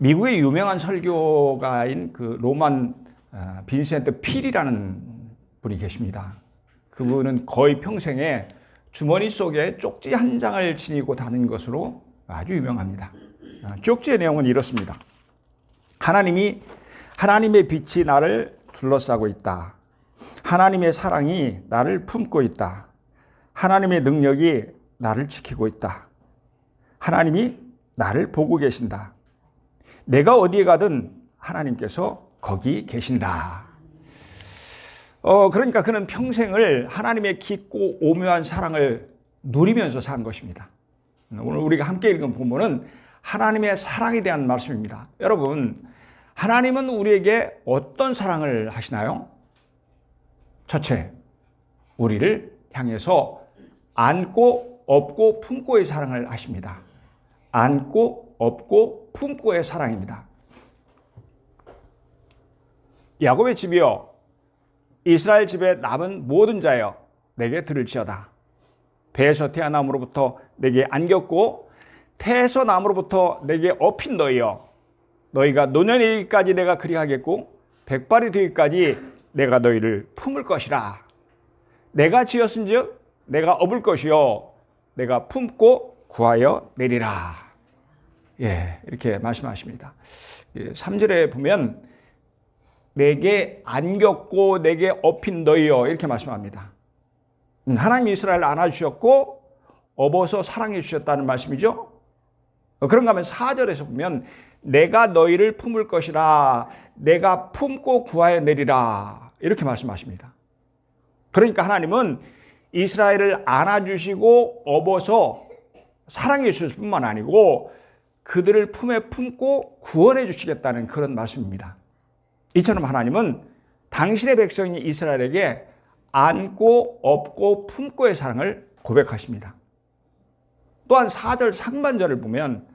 미국의 유명한 설교가인 그 로만 빈센트 필이라는 분이 계십니다. 그분은 거의 평생에 주머니 속에 쪽지 한 장을 지니고 다닌 것으로 아주 유명합니다. 쪽지의 내용은 이렇습니다. 하나님의 빛이 나를 둘러싸고 있다. 하나님의 사랑이 나를 품고 있다. 하나님의 능력이 나를 지키고 있다. 하나님이 나를 보고 계신다. 내가 어디에 가든 하나님께서 거기 계신다. 그러니까 그는 평생을 하나님의 깊고 오묘한 사랑을 누리면서 산 것입니다. 오늘 우리가 함께 읽은 본문은 하나님의 사랑에 대한 말씀입니다. 여러분, 하나님은 우리에게 어떤 사랑을 하시나요? 첫째, 우리를 향해서 안고 업고 품고의 사랑을 하십니다. 안고 업고 품고의 사랑입니다. 야곱의 집이여, 이스라엘 집에 남은 모든 자여, 내게 들을지어다. 배에서 태어남으로부터 내게 안겼고 태에서 남으로부터 내게 업힌 너희여, 너희가 노년에 이르기까지 내가 그리하겠고 백발이 되기까지 내가 너희를 품을 것이라. 내가 지었은즉 내가 업을 것이요 내가 품고 구하여 내리라. 이렇게 말씀하십니다. 3절에 보면 내게 안겼고 내게 업힌 너희여, 이렇게 말씀합니다. 하나님 이스라엘을 안아주셨고 업어서 사랑해 주셨다는 말씀이죠. 그런가 하면 4절에서 보면 내가 너희를 품을 것이라, 내가 품고 구하여 내리라, 이렇게 말씀하십니다. 그러니까 하나님은 이스라엘을 안아주시고 업어서 사랑해 주실 뿐만 아니고 그들을 품에 품고 구원해 주시겠다는 그런 말씀입니다. 이처럼 하나님은 당신의 백성인 이스라엘에게 안고 업고 품고의 사랑을 고백하십니다. 또한 4절 상반절을 보면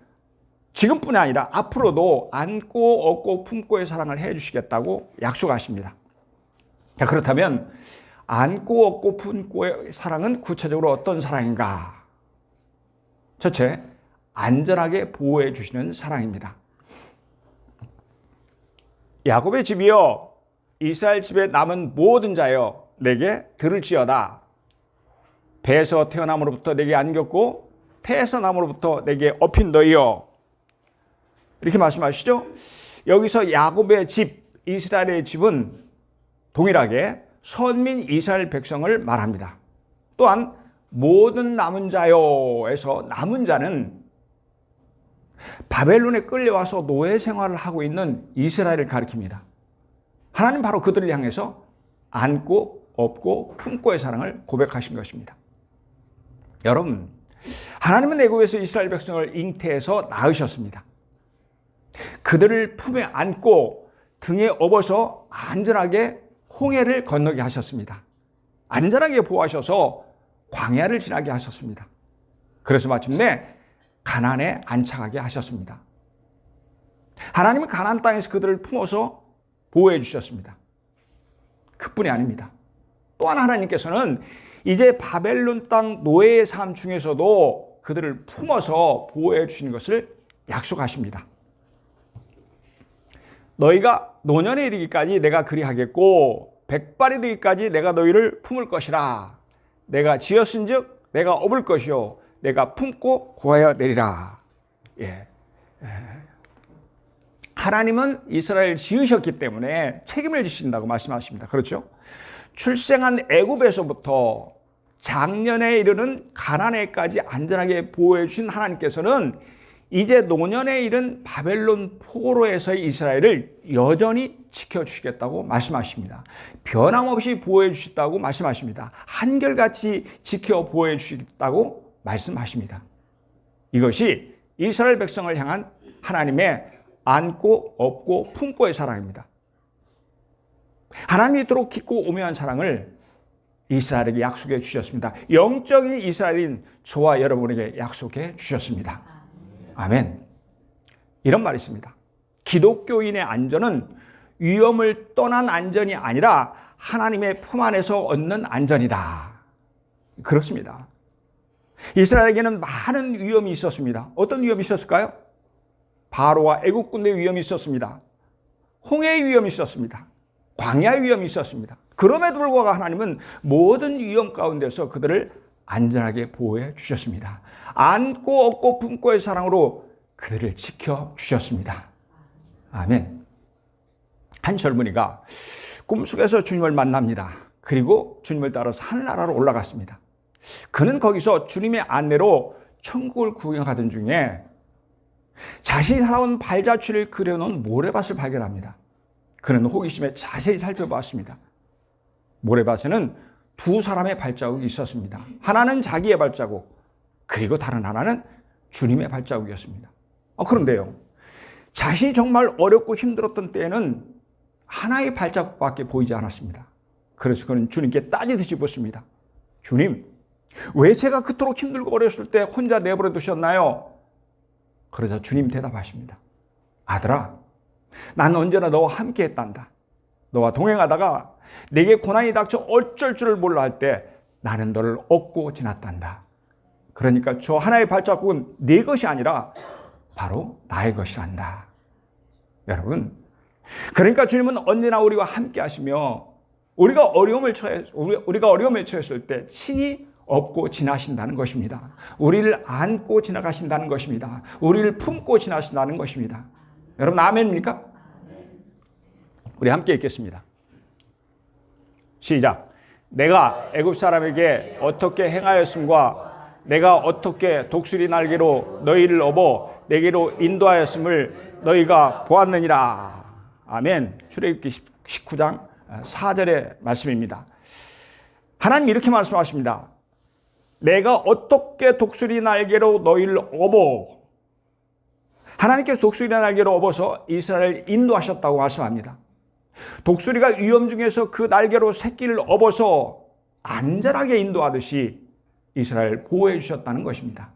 지금뿐이 아니라 앞으로도 안고 업고 품고의 사랑을 해 주시겠다고 약속하십니다. 자, 그렇다면 안고 업고 품고의 사랑은 구체적으로 어떤 사랑인가? 첫째, 안전하게 보호해 주시는 사랑입니다. 야곱의 집이여, 이스라엘 집에 남은 모든 자여, 내게 들을지어다. 배에서 태어남으로부터 내게 안겼고 태에서 남으로부터 내게 업힌 너희여, 이렇게 말씀하시죠. 여기서 야곱의 집, 이스라엘의 집은 동일하게 선민 이스라엘 백성을 말합니다. 또한 모든 남은 자여에서 남은 자는 바벨론에 끌려와서 노예 생활을 하고 있는 이스라엘을 가리킵니다. 하나님 바로 그들을 향해서 안고 업고 품고의 사랑을 고백하신 것입니다. 여러분, 하나님은 애굽에서 이스라엘 백성을 잉태해서 낳으셨습니다. 그들을 품에 안고 등에 업어서 안전하게 홍해를 건너게 하셨습니다. 안전하게 보호하셔서 광야를 지나게 하셨습니다. 그래서 마침내 가나안에 안착하게 하셨습니다. 하나님은 가나안 땅에서 그들을 품어서 보호해 주셨습니다. 그뿐이 아닙니다. 또한 하나님께서는 이제 바벨론 땅 노예의 삶 중에서도 그들을 품어서 보호해 주시는 것을 약속하십니다. 너희가 노년에 이르기까지 내가 그리하겠고 백발이 되기까지 내가 너희를 품을 것이라. 내가 지었은즉 내가 업을 것이요 내가 품고 구하여 내리라. 하나님은 이스라엘을 지으셨기 때문에 책임을 지신다고 말씀하십니다. 그렇죠? 출생한 애굽에서부터 장년에 이르는 가나안에까지 안전하게 보호해 주신 하나님께서는 이제 노년에 이른 바벨론 포로에서의 이스라엘을 여전히 지켜주시겠다고 말씀하십니다. 변함없이 보호해 주시겠다고 말씀하십니다. 한결같이 지켜 보호해 주시겠다고 말씀하십니다. 이것이 이스라엘 백성을 향한 하나님의 안고 업고 품고의 사랑입니다. 하나님이 이토록 깊고 오묘한 사랑을 이스라엘에게 약속해 주셨습니다. 영적인 이스라엘인 저와 여러분에게 약속해 주셨습니다. 아멘. 이런 말이 있습니다. 기독교인의 안전은 위험을 떠난 안전이 아니라 하나님의 품 안에서 얻는 안전이다. 그렇습니다. 이스라엘에게는 많은 위험이 있었습니다. 어떤 위험이 있었을까요? 바로와 애국 군대의 위험이 있었습니다. 홍해의 위험이 있었습니다. 광야의 위험이 있었습니다. 그럼에도 불구하고 하나님은 모든 위험 가운데서 그들을 안전하게 보호해 주셨습니다. 안고 업고 품고의 사랑으로 그들을 지켜주셨습니다. 아멘. 한 젊은이가 꿈속에서 주님을 만납니다. 그리고 주님을 따라서 하늘나라로 올라갔습니다. 그는 거기서 주님의 안내로 천국을 구경하던 중에 자신이 살아온 발자취를 그려놓은 모래밭을 발견합니다. 그는 호기심에 자세히 살펴보았습니다. 모래밭에는 두 사람의 발자국이 있었습니다. 하나는 자기의 발자국, 그리고 다른 하나는 주님의 발자국이었습니다. 그런데요, 자신이 정말 어렵고 힘들었던 때에는 하나의 발자국밖에 보이지 않았습니다. 그래서 그는 주님께 따지듯이 묻습니다. 주님, 왜 제가 그토록 힘들고 어렸을 때 혼자 내버려 두셨나요? 그러자 주님 대답하십니다. 아들아, 난 언제나 너와 함께 했단다. 너와 동행하다가 내게 고난이 닥쳐 어쩔 줄을 몰라 할 때 나는 너를 업고 지났단다. 그러니까 저 하나의 발자국은 네 것이 아니라 바로 나의 것이란다. 여러분, 그러니까 주님은 언제나 우리와 함께 하시며 우리가 어려움에 처했을 때 친히 업고 지나신다는 것입니다. 우리를 안고 지나가신다는 것입니다. 우리를 품고 지나신다는 것입니다. 여러분, 아멘입니까? 우리 함께 읽겠습니다. 시작. 내가 애굽 사람에게 어떻게 행하였음과 내가 어떻게 독수리 날개로 너희를 업어 내게로 인도하였음을 너희가 보았느니라. 아멘. 출애굽기 19장 4절의 말씀입니다. 하나님 이렇게 말씀하십니다. 내가 어떻게 독수리 날개로 너희를 업어. 하나님께서 독수리 날개로 업어서 이스라엘을 인도하셨다고 말씀합니다. 독수리가 위험 중에서 그 날개로 새끼를 업어서 안전하게 인도하듯이 이스라엘을 보호해 주셨다는 것입니다.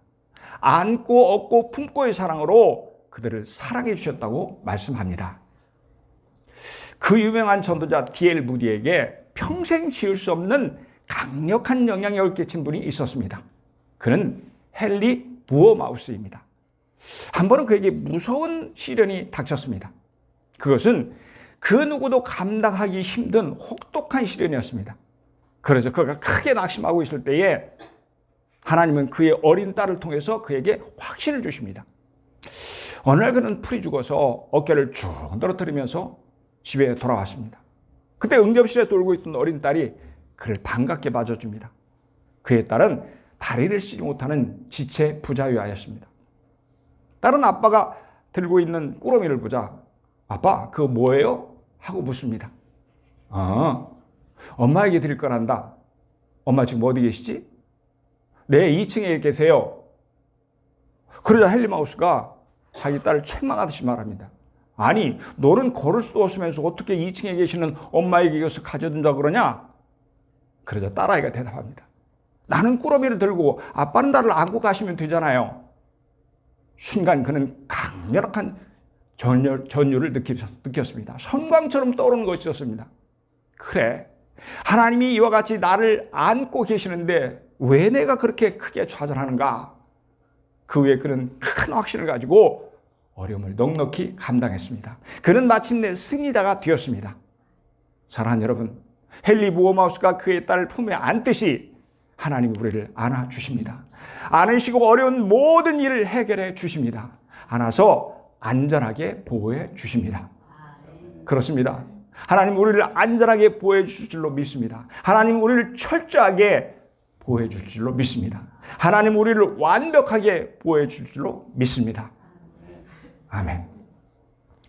안고 업고 품고의 사랑으로 그들을 사랑해 주셨다고 말씀합니다. 그 유명한 전도자 D.L. 무디에게 평생 지울 수 없는 강력한 영향력을 끼친 분이 있었습니다. 그는 헨리 부어마우스입니다. 한 번은 그에게 무서운 시련이 닥쳤습니다. 그것은 그 누구도 감당하기 힘든 혹독한 시련이었습니다. 그래서 그가 크게 낙심하고 있을 때에 하나님은 그의 어린 딸을 통해서 그에게 확신을 주십니다. 어느 날 그는 풀이 죽어서 어깨를 쭉 떨어뜨리면서 집에 돌아왔습니다. 그때 응접실에 돌고 있던 어린 딸이 그를 반갑게 맞아줍니다. 그의 딸은 다리를 쓰지 못하는 지체 부자유아였습니다. 딸은 아빠가 들고 있는 꾸러미를 보자 아빠 그거 뭐예요? 하고 묻습니다. 엄마에게 드릴 거란다. 엄마 지금 어디 계시지? 네, 2층에 계세요. 그러자 헨리 마우스가 자기 딸을 책망하듯이 말합니다. 아니, 너는 걸을 수도 없으면서 어떻게 2층에 계시는 엄마에게 이것을 가져둔다 그러냐? 그러자 딸아이가 대답합니다. 나는 꾸러미를 들고 아빠는 나를 안고 가시면 되잖아요. 순간 그는 강렬한 전율을 느꼈습니다. 선광처럼 떠오르는 것이었습니다. 그래, 하나님이 이와 같이 나를 안고 계시는데 왜 내가 그렇게 크게 좌절하는가? 그 후에 그는 큰 확신을 가지고 어려움을 넉넉히 감당했습니다. 그는 마침내 승리자가 되었습니다. 사랑하는 여러분, 헨리 부어마우스가 그의 딸을 품에 안듯이 하나님이 우리를 안아주십니다. 안으시고 어려운 모든 일을 해결해 주십니다. 안아서 안전하게 보호해 주십니다. 그렇습니다. 하나님 우리를 안전하게 보호해 주실 줄로 믿습니다. 하나님 우리를 철저하게 보호해 줄 줄로 믿습니다. 하나님 우리를 완벽하게 보호해 줄 줄로 믿습니다. 아멘.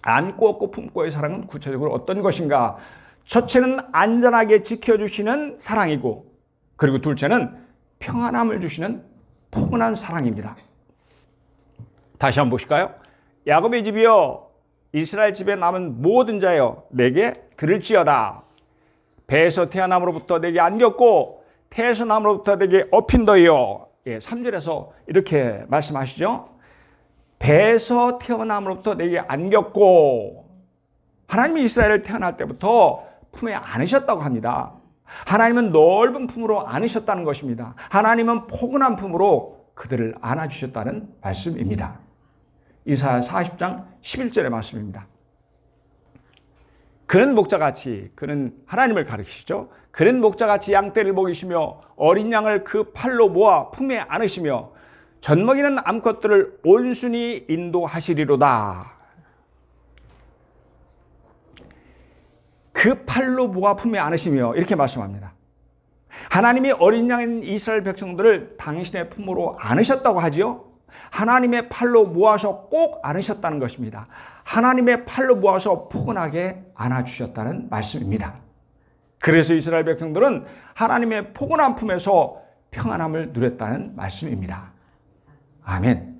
안고 업고 품고의 사랑은 구체적으로 어떤 것인가? 첫째는 안전하게 지켜주시는 사랑이고, 그리고 둘째는 평안함을 주시는 포근한 사랑입니다. 다시 한번 보실까요? 야곱의 집이여, 이스라엘 집에 남은 모든 자여, 내게 들을지어다. 배에서 태어남으로부터 내게 안겼고 태에서 남으로부터 내게 업힌더이여. 3절에서 이렇게 말씀하시죠. 배에서 태어남으로부터 내게 안겼고, 하나님이 이스라엘을 태어날 때부터 품에 안으셨다고 합니다. 하나님은 넓은 품으로 안으셨다는 것입니다. 하나님은 포근한 품으로 그들을 안아주셨다는 말씀입니다. 이사야 40장 11절의 말씀입니다. 그는 목자같이, 그는 하나님을 가리키시죠. 그는 목자같이 양떼를 먹이시며 어린 양을 그 팔로 모아 품에 안으시며 젖먹이는 암컷들을 온순히 인도하시리로다. 그 팔로 모아 품에 안으시며 이렇게 말씀합니다. 하나님이 어린 양인 이스라엘 백성들을 당신의 품으로 안으셨다고 하지요. 하나님의 팔로 모아서 꼭 안으셨다는 것입니다. 하나님의 팔로 모아서 포근하게 안아주셨다는 말씀입니다. 그래서 이스라엘 백성들은 하나님의 포근한 품에서 평안함을 누렸다는 말씀입니다. 아멘.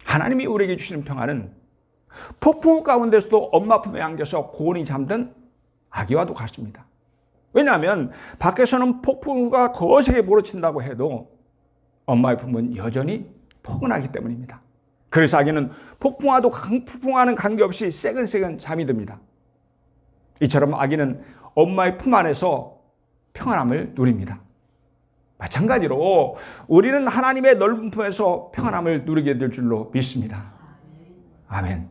하나님이 우리에게 주시는 평안은 폭풍 가운데서도 엄마 품에 안겨서 고온히 잠든 아기와도 같습니다. 왜냐하면 밖에서는 폭풍우가 거세게 몰아친다고 해도 엄마의 품은 여전히 포근하기 때문입니다. 그래서 아기는 폭풍와도 폭풍와는 관계없이 새근새근 잠이 듭니다. 이처럼 아기는 엄마의 품 안에서 평안함을 누립니다. 마찬가지로 우리는 하나님의 넓은 품에서 평안함을 누리게 될 줄로 믿습니다. 아멘.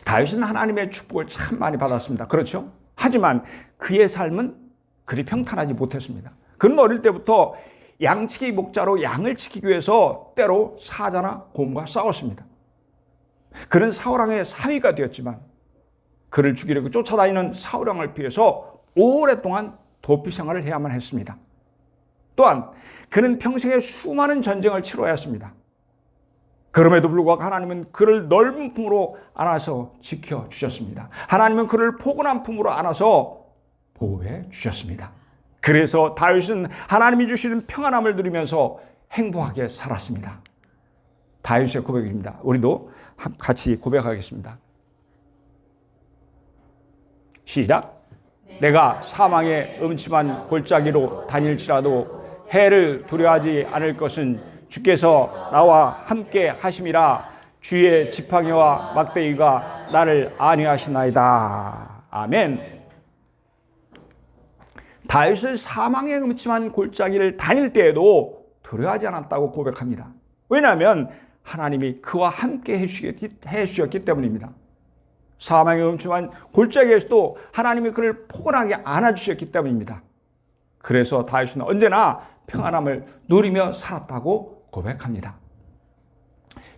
다윗은 하나님의 축복을 참 많이 받았습니다. 그렇죠? 하지만 그의 삶은 그리 평탄하지 못했습니다. 그는 어릴 때부터 양치기 목자로 양을 지키기 위해서 때로 사자나 곰과 싸웠습니다. 그는 사울왕의 사위가 되었지만 그를 죽이려고 쫓아다니는 사울왕을 피해서 오랫동안 도피 생활을 해야만 했습니다. 또한 그는 평생에 수많은 전쟁을 치러야 했습니다. 그럼에도 불구하고 하나님은 그를 넓은 품으로 안아서 지켜주셨습니다. 하나님은 그를 포근한 품으로 안아서 보호해 주셨습니다. 그래서 다윗은 하나님이 주시는 평안함을 누리면서 행복하게 살았습니다. 다윗의 고백입니다. 우리도 같이 고백하겠습니다. 시작. 내가 사망의 음침한 골짜기로 다닐지라도 해를 두려워하지 않을 것은 주께서 나와 함께 하심이라. 주의 지팡이와 막대기가 나를 안위하시나이다. 아멘. 다윗은 사망의 음침한 골짜기를 다닐 때에도 두려워하지 않았다고 고백합니다. 왜냐하면 하나님이 그와 함께 해주셨기 때문입니다. 사망의 음침한 골짜기에서도 하나님이 그를 포근하게 안아주셨기 때문입니다. 그래서 다윗은 언제나 평안함을 누리며 살았다고 고백합니다.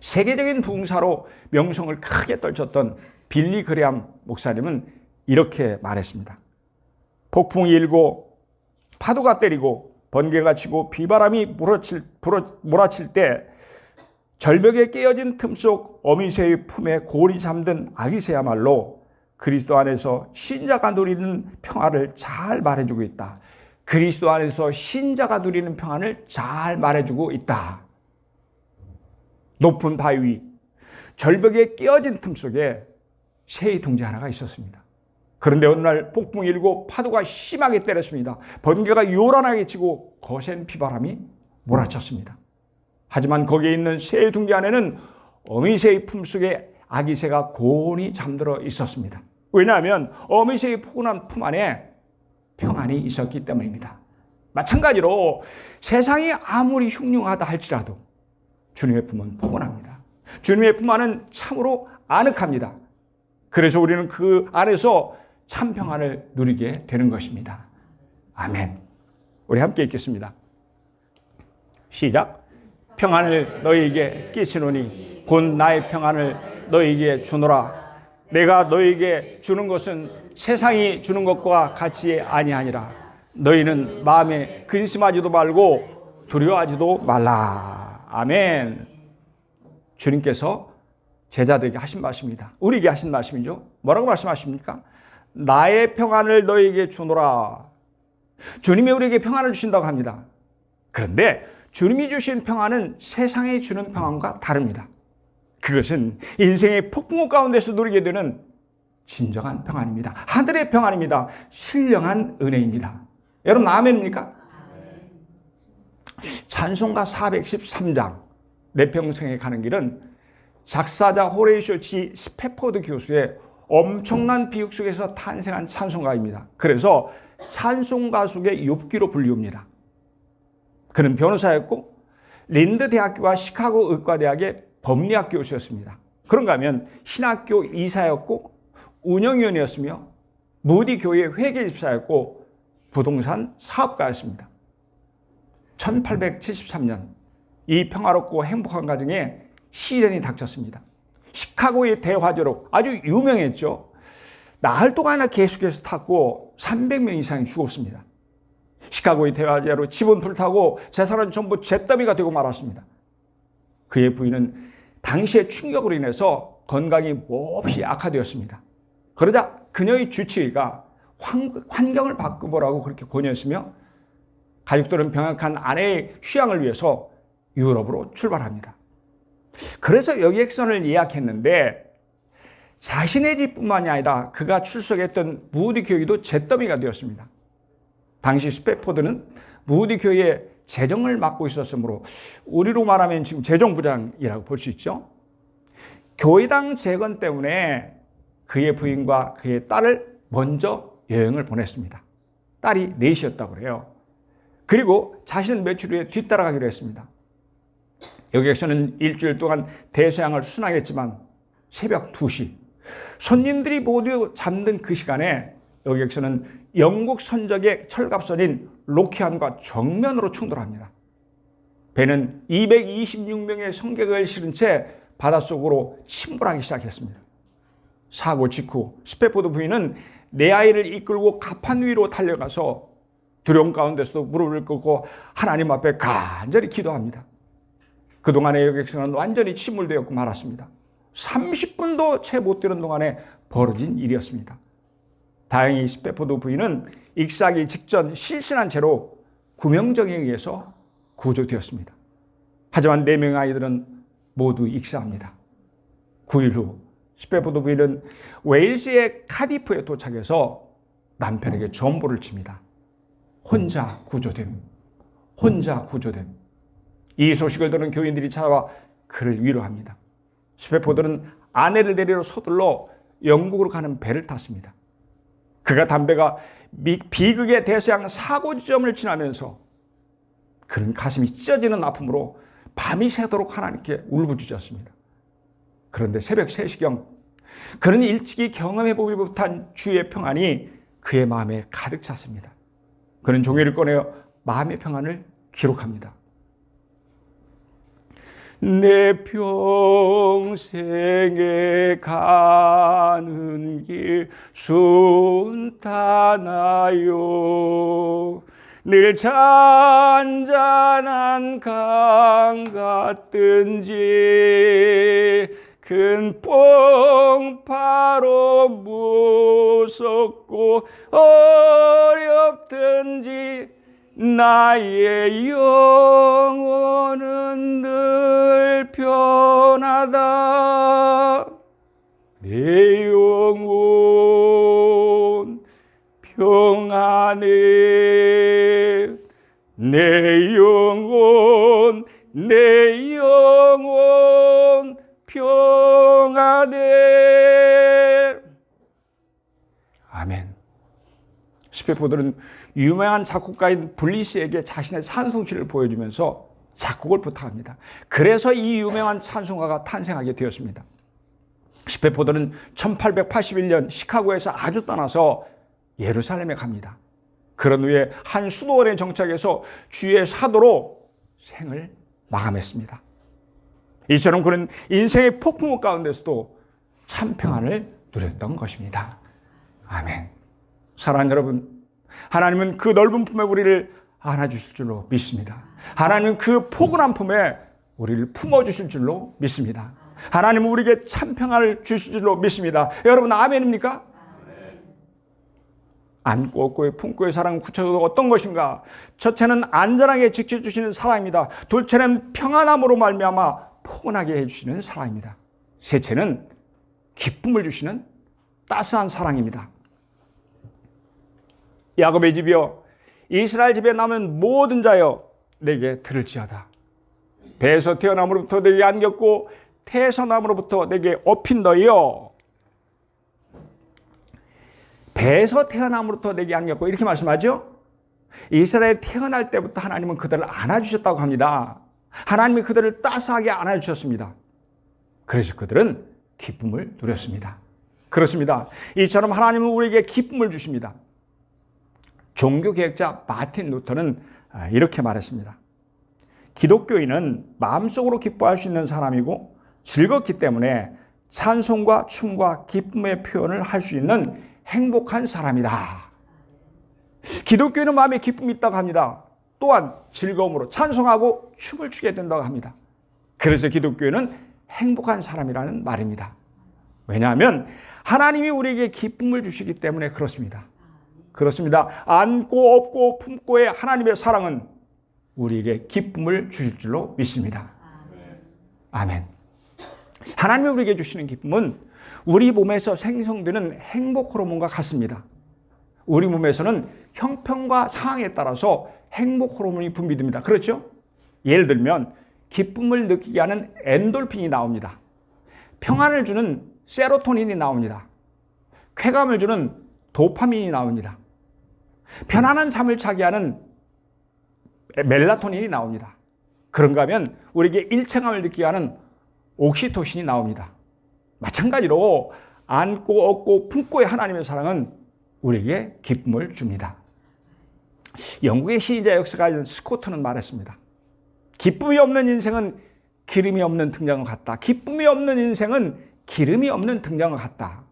세계적인 부흥사로 명성을 크게 떨쳤던 빌리 그레함 목사님은 이렇게 말했습니다. 폭풍이 일고 파도가 때리고 번개가 치고 비바람이 몰아칠 때 절벽에 깨어진 틈속 어미새의 품에 고온히 잠든 아기새야말로 그리스도 안에서 신자가 누리는 평안을 잘 말해주고 있다. 그리스도 안에서 신자가 누리는 평안을 잘 말해주고 있다. 높은 바위 위 절벽에 깨어진 틈속에 새의 둥지 하나가 있었습니다. 그런데 어느 날 폭풍이 일고 파도가 심하게 때렸습니다. 번개가 요란하게 치고 거센 비바람이 몰아쳤습니다. 하지만 거기에 있는 새의 둥지 안에는 어미새의 품속에 아기새가 고온히 잠들어 있었습니다. 왜냐하면 어미새의 포근한 품 안에 평안이 있었기 때문입니다. 마찬가지로 세상이 아무리 흉흉하다 할지라도 주님의 품은 포근합니다. 주님의 품 안은 참으로 아늑합니다. 그래서 우리는 그 안에서 참 평안을 누리게 되는 것입니다. 아멘. 우리 함께 읽겠습니다. 시작. 평안을 너희에게 끼치노니 곧 나의 평안을 너희에게 주노라. 내가 너희에게 주는 것은 세상이 주는 것과 같이 아니하니라. 너희는 마음에 근심하지도 말고 두려워하지도 말라. 아멘. 주님께서 제자들에게 하신 말씀입니다. 우리에게 하신 말씀이죠. 뭐라고 말씀하십니까? 나의 평안을 너희에게 주노라. 주님이 우리에게 평안을 주신다고 합니다. 그런데 주님이 주신 평안은 세상이 주는 평안과 다릅니다. 그것은 인생의 폭풍우 가운데서 누리게 되는 진정한 평안입니다. 하늘의 평안입니다. 신령한 은혜입니다. 여러분 아멘입니까? 찬송가 413장 내 평생에 가는 길은 작사자 호레이쇼 G 스패포드 교수의 엄청난 비극 속에서 탄생한 찬송가입니다. 그래서 찬송가속의 욥기로 불리웁니다. 그는 변호사였고 린드 대학교와 시카고 의과대학의 법리학 교수였습니다. 그런가 하면 신학교 이사였고 운영위원이었으며 무디 교회 회계집사였고 부동산 사업가였습니다. 1873년 이 평화롭고 행복한 가정에 시련이 닥쳤습니다. 시카고의 대화재로 아주 유명했죠. 나흘 동안이나 계속해서 탔고 300명 이상이 죽었습니다. 시카고의 대화재로 집은 불타고 재산은 전부 잿더미가 되고 말았습니다. 그의 부인은 당시의 충격으로 인해서 건강이 몹시 악화되었습니다. 그러자 그녀의 주치의가 환경을 바꿔보라고 그렇게 권유했으며 가족들은 병약한 아내의 휴양을 위해서 유럽으로 출발합니다. 그래서 여객선을 예약했는데 자신의 집뿐만이 아니라 그가 출석했던 무디 교회도 잿더미가 되었습니다. 당시 스패포드는 무디 교회의 재정을 맡고 있었으므로 우리로 말하면 지금 재정부장이라고 볼 수 있죠. 교회당 재건 때문에 그의 부인과 그의 딸을 먼저 여행을 보냈습니다. 딸이 넷이었다고 그래요. 그리고 자신은 며칠 후에 뒤따라가기로 했습니다. 여객선은 일주일 동안 대서양을 순항했지만 새벽 2시 손님들이 모두 잠든 그 시간에 여객선은 영국 선적의 철갑선인 로키안과 정면으로 충돌합니다. 배는 226명의 승객을 실은 채 바닷속으로 침몰하기 시작했습니다. 사고 직후 스패포드 부인은 내 아이를 이끌고 갑판 위로 달려가서 두려움 가운데서도 무릎을 꿇고 하나님 앞에 간절히 기도합니다. 그동안의 여객선은 완전히 침몰되었고 말았습니다. 30분도 채 못 되는 동안에 벌어진 일이었습니다. 다행히 스패포드 부인은 익사하기 직전 실신한 채로 구명정에 의해서 구조되었습니다. 하지만 4명의 아이들은 모두 익사합니다. 9일 후 스패포드 부인은 웨일스의 카디프에 도착해서 남편에게 전보를 칩니다. 혼자 구조됨. 이 소식을 들은 교인들이 찾아와 그를 위로합니다. 스패포드는 아내를 데리러 서둘러 영국으로 가는 배를 탔습니다. 그가 담배가 비극의 대서양 사고 지점을 지나면서 그는 가슴이 찢어지는 아픔으로 밤이 새도록 하나님께 울부짖었습니다. 그런데 새벽 3시경 그는 일찍이 경험해보지 못한 주의 평안이 그의 마음에 가득 찼습니다. 그는 종이를 꺼내어 마음의 평안을 기록합니다. 내 평생에 가는 길 순탄하여 늘 잔잔한 강 같든지 큰 뽕파로 무섭고 어렵든지 나의 영혼은 늘 편하다. 내 영혼 평안해. 내 영혼 평안해. 아멘. 스패포드는 유명한 작곡가인 블리스에게 자신의 찬송시를 보여주면서 작곡을 부탁합니다. 그래서 이 유명한 찬송가가 탄생하게 되었습니다. 스패포드는 1881년 시카고에서 아주 떠나서 예루살렘에 갑니다. 그런 후에 한 수도원에 정착해서 주의 사도로 생을 마감했습니다. 이처럼 그는 인생의 폭풍 가운데서도 참 평안을 누렸던 것입니다. 아멘. 사랑하는 여러분, 하나님은 그 넓은 품에 우리를 안아주실 줄로 믿습니다. 하나님은 그 포근한 품에 우리를 품어주실 줄로 믿습니다. 하나님은 우리에게 참 평안을 주실 줄로 믿습니다. 여러분 아멘입니까? 안고 업고의 품고의 사랑은 구체적으로 어떤 것인가? 첫째는 안전하게 지켜주시는 사랑입니다. 둘째는 평안함으로 말미암아 포근하게 해주시는 사랑입니다. 셋째는 기쁨을 주시는 따스한 사랑입니다. 야곱의 집이여 이스라엘 집에 남은 모든 자여 내게 들을지어다. 배에서 태어남으로부터 내게 안겼고 태서남으로부터 내게 업힌 너희여. 배에서 태어남으로부터 내게 안겼고 이렇게 말씀하죠. 이스라엘에 태어날 때부터 하나님은 그들을 안아주셨다고 합니다. 하나님이 그들을 따스하게 안아주셨습니다. 그래서 그들은 기쁨을 누렸습니다. 그렇습니다. 이처럼 하나님은 우리에게 기쁨을 주십니다. 종교개혁자 마틴 루터는 이렇게 말했습니다. 기독교인은 마음속으로 기뻐할 수 있는 사람이고 즐겁기 때문에 찬송과 춤과 기쁨의 표현을 할 수 있는 행복한 사람이다. 기독교인은 마음에 기쁨이 있다고 합니다. 또한 즐거움으로 찬송하고 춤을 추게 된다고 합니다. 그래서 기독교인은 행복한 사람이라는 말입니다. 왜냐하면 하나님이 우리에게 기쁨을 주시기 때문에 그렇습니다. 그렇습니다. 안고 업고 품고의 하나님의 사랑은 우리에게 기쁨을 주실 줄로 믿습니다. 아멘. 하나님이 우리에게 주시는 기쁨은 우리 몸에서 생성되는 행복 호르몬과 같습니다. 우리 몸에서는 형편과 상황에 따라서 행복 호르몬이 분비됩니다. 그렇죠? 예를 들면 기쁨을 느끼게 하는 엔돌핀이 나옵니다. 평안을 주는 세로토닌이 나옵니다. 쾌감을 주는 도파민이 나옵니다. 편안한 잠을 자게 하는 멜라토닌이 나옵니다. 그런가 하면 우리에게 일체감을 느끼게 하는 옥시토신이 나옵니다. 마찬가지로 안고 업고 품고의 하나님의 사랑은 우리에게 기쁨을 줍니다. 영국의 시인자 역사가인 스코트는 말했습니다. 기쁨이 없는 인생은 기름이 없는 등장과 같다. 기쁨이 없는 인생은 기름이 없는 등장과 같다.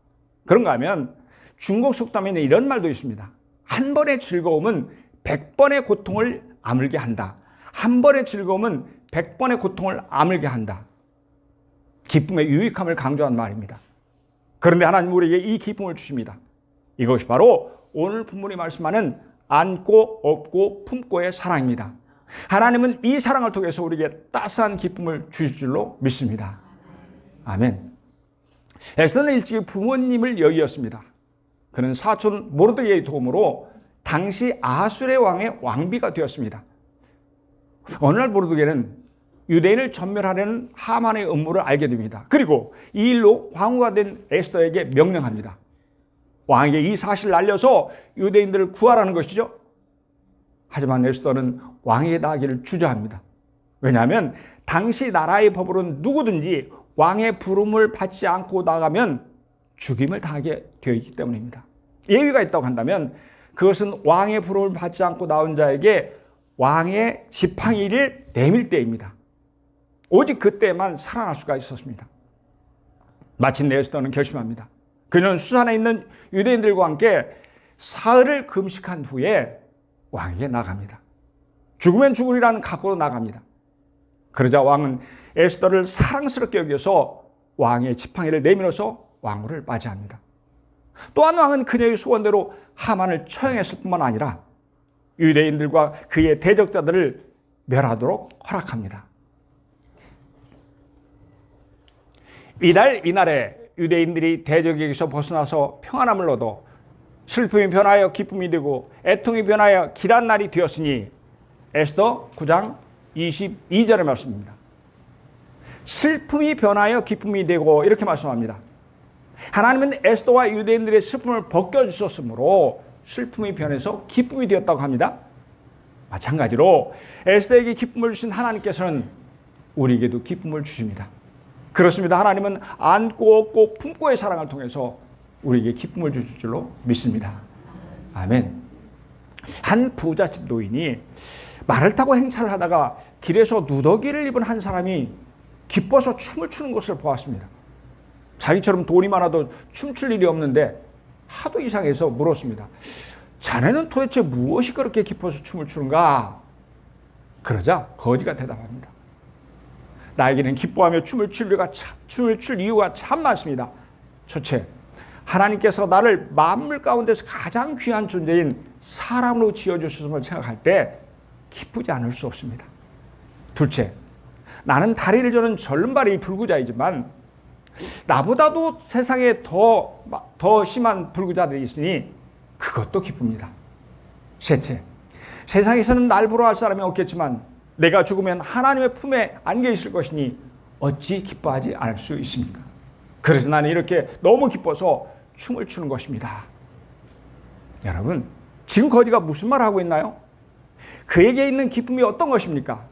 그런가 하면 중국 속담에는 이런 말도 있습니다. 한 번의 즐거움은 100번의 고통을 아물게 한다. 한 번의 즐거움은 100번의 고통을 아물게 한다. 기쁨의 유익함을 강조한 말입니다. 그런데 하나님 우리에게 이 기쁨을 주십니다. 이것이 바로 오늘 본문이 말씀하는 안고 업고 품고의 사랑입니다. 하나님은 이 사랑을 통해서 우리에게 따스한 기쁨을 주실 줄로 믿습니다. 아멘. 에스더는 일찍이 부모님을 여기었습니다. 그는 사촌 모르드게의 도움으로 당시 아하수레 왕의 왕비가 되었습니다. 어느 날 모르드게는 유대인을 전멸하려는 하만의 음모를 알게 됩니다. 그리고 이 일로 황후가 된 에스더에게 명령합니다. 왕에게 이 사실을 알려서 유대인들을 구하라는 것이죠. 하지만 에스더는 왕에게 나가기를 주저합니다. 왜냐하면 당시 나라의 법으로는 누구든지 왕의 부름을 받지 않고 나가면 죽임을 당하게 되어 있기 때문입니다. 예외가 있다고 한다면 그것은 왕의 부름을 받지 않고 나온 자에게 왕의 지팡이를 내밀 때입니다. 오직 그때만 살아날 수가 있었습니다. 마침내 에스더는 결심합니다. 그는 수산에 있는 유대인들과 함께 사흘을 금식한 후에 왕에게 나갑니다. 죽으면 죽으리라는 각오로 나갑니다. 그러자 왕은 에스더를 사랑스럽게 여겨서 왕의 지팡이를 내밀어서 왕후를 맞이합니다. 또한 왕은 그녀의 소원대로 하만을 처형했을 뿐만 아니라 유대인들과 그의 대적자들을 멸하도록 허락합니다. 이날에 유대인들이 대적에게서 벗어나서 평안함을 얻어 슬픔이 변하여 기쁨이 되고 애통이 변하여 길한 날이 되었으니 에스더 9장 22절의 말씀입니다. 슬픔이 변하여 기쁨이 되고 이렇게 말씀합니다. 하나님은 에스더와 유대인들의 슬픔을 벗겨주셨으므로 슬픔이 변해서 기쁨이 되었다고 합니다. 마찬가지로 에스더에게 기쁨을 주신 하나님께서는 우리에게도 기쁨을 주십니다. 그렇습니다. 하나님은 안고 업고 품고의 사랑을 통해서 우리에게 기쁨을 주실 줄로 믿습니다. 아멘. 한 부잣집 노인이 말을 타고 행차를 하다가 길에서 누더기를 입은 한 사람이 기뻐서 춤을 추는 것을 보았습니다. 자기처럼 돈이 많아도 춤출 일이 없는데 하도 이상해서 물었습니다. 자네는 도대체 무엇이 그렇게 기뻐서 춤을 추는가? 그러자 거지가 대답합니다. 나에게는 기뻐하며 춤을 출 이유가 참 많습니다. 첫째, 하나님께서 나를 만물 가운데서 가장 귀한 존재인 사람으로 지어주셨음을 생각할 때 기쁘지 않을 수 없습니다. 둘째, 나는 다리를 저는 절름발이 불구자이지만 나보다도 세상에 더 심한 불구자들이 있으니 그것도 기쁩니다. 셋째, 세상에서는 날 부러워할 사람이 없겠지만 내가 죽으면 하나님의 품에 안겨 있을 것이니 어찌 기뻐하지 않을 수 있습니까? 그래서 나는 이렇게 너무 기뻐서 춤을 추는 것입니다. 여러분, 지금 거지가 무슨 말을 하고 있나요? 그에게 있는 기쁨이 어떤 것입니까?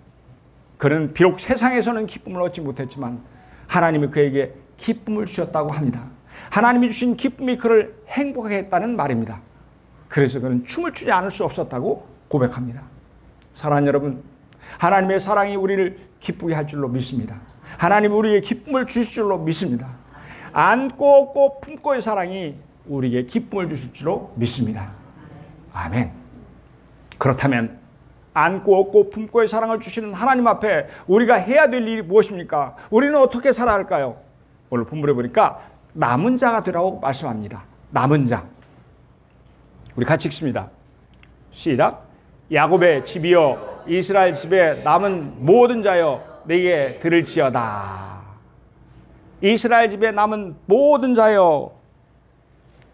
그는 비록 세상에서는 기쁨을 얻지 못했지만 하나님이 그에게 기쁨을 주셨다고 합니다. 하나님이 주신 기쁨이 그를 행복하게 했다는 말입니다. 그래서 그는 춤을 추지 않을 수 없었다고 고백합니다. 사랑하는 여러분, 하나님의 사랑이 우리를 기쁘게 할 줄로 믿습니다. 하나님 우리에게 기쁨을 주실 줄로 믿습니다. 안고 업고 품고의 사랑이 우리에게 기쁨을 주실 줄로 믿습니다. 아멘. 그렇다면 안고 업고 품고의 사랑을 주시는 하나님 앞에 우리가 해야 될 일이 무엇입니까? 우리는 어떻게 살아야 할까요? 오늘 본문에 보니까 남은 자가 되라고 말씀합니다. 남은 자. 우리 같이 읽습니다. 시작. 야곱의 집이여 이스라엘 집에 남은 모든 자여 내게 들을지어다. 이스라엘 집에 남은 모든 자여,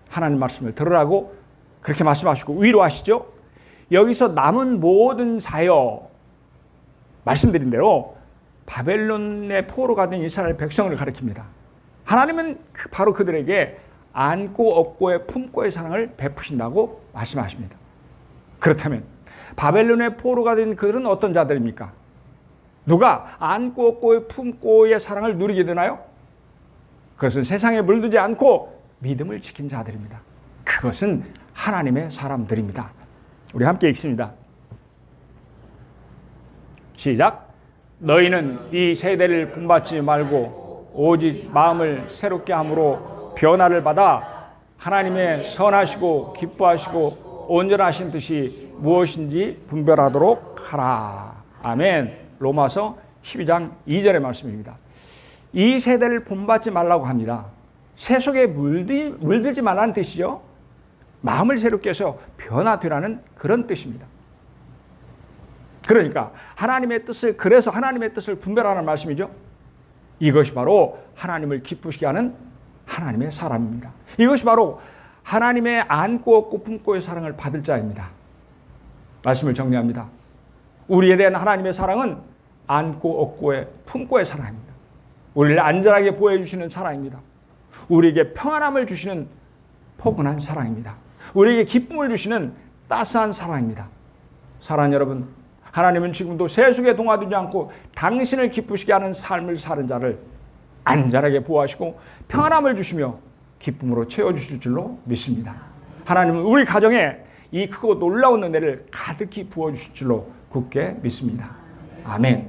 하나님 말씀을 들으라고 그렇게 말씀하시고 위로하시죠. 여기서 남은 모든 자여, 말씀드린 대로 바벨론의 포로가 된 이스라엘 백성을 가리킵니다. 하나님은 바로 그들에게 안고 업고의 품고의 사랑을 베푸신다고 말씀하십니다. 그렇다면 바벨론의 포로가 된 그들은 어떤 자들입니까? 누가 안고 업고의 품고의 사랑을 누리게 되나요? 그것은 세상에 물들지 않고 믿음을 지킨 자들입니다. 그것은 하나님의 사람들입니다. 우리 함께 읽습니다. 시작. 너희는 이 세대를 본받지 말고 오직 마음을 새롭게 함으로 변화를 받아 하나님의 선하시고 기뻐하시고 온전하신 뜻이 무엇인지 분별하도록 하라. 아멘. 로마서 12장 2절의 말씀입니다. 이 세대를 본받지 말라고 합니다. 세속에 물들지 말라는 뜻이죠. 마음을 새롭게 해서 변화되라는 그런 뜻입니다. 그러니까 그래서 하나님의 뜻을 분별하는 말씀이죠. 이것이 바로 하나님을 기쁘시게 하는 하나님의 사람입니다. 이것이 바로 하나님의 안고 업고 품고의 사랑을 받을 자입니다. 말씀을 정리합니다. 우리에 대한 하나님의 사랑은 안고 업고의 품고의 사랑입니다. 우리를 안전하게 보호해 주시는 사랑입니다. 우리에게 평안함을 주시는 포근한 사랑입니다. 우리에게 기쁨을 주시는 따스한 사랑입니다. 사랑하는 여러분, 하나님은 지금도 세속에 동화되지 않고 당신을 기쁘시게 하는 삶을 사는 자를 안전하게 보호하시고 평안함을 주시며 기쁨으로 채워주실 줄로 믿습니다. 하나님은 우리 가정에 이 크고 놀라운 은혜를 가득히 부어주실 줄로 굳게 믿습니다. 아멘.